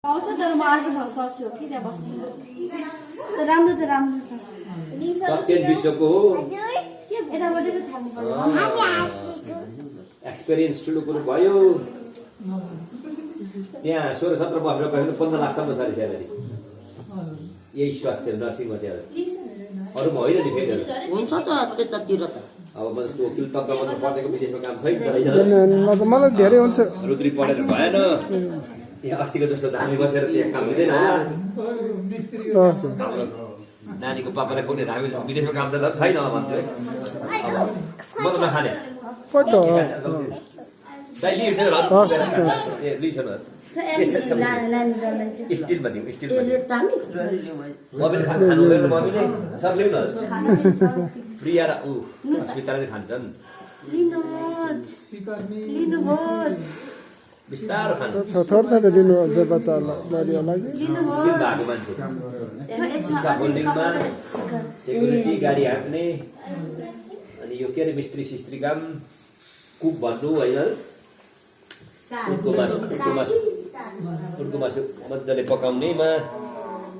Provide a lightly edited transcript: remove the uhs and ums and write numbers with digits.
आउँछ तर म अर्को ठाउँ सर्छु कि त्यहाँ बस्छु राम्रो छ कप्टेन विश्वको हो यताबाटै पो थाल्नु पर्यो एक्सपिरियन्स ठुलो कुरो भयो त्यहाँ 16-17 बसेर गयो 15 लाखसम्म छ स्यालेरी यही स्वास्थ्य नर्सिङमा त्यहाँ अरूमा होइन नि फेरि हुन्छ त त्यतातिर त अब म जस्तो वकिल तन्त्र मात्र पढेको विदेशमा काम छैन मलाई धेरै हुन्छ रुद्री पढेर भएन यहाँ अस्तिको जस्तो धामी बसेर त्यहाँ काम दिँदैन हाम्रो नानीको पापालाई कुनै धामी विदेशमा काम त छैन भन्छु है अब म त नखाने दाइ लिइस स्टिलमा दिउँ स्टिलमा म पनि खानु हुँदैन मम्मीले सर लिउँ न प्रिया र ऊ अस्मिताले खान्छन् बिस्तारो खानु थोरै दिनुहुन्छ बच्चालाई नानीहरूलाई स्किल भएको मान्छे स्काफोल्डिङमा सेक्युरिटी गाडी हाँक्ने अनि यो के अरे मिस्त्री सिस्त्री काम कुक भन्नु होइन उनको मासु मजाले पकाउनेमा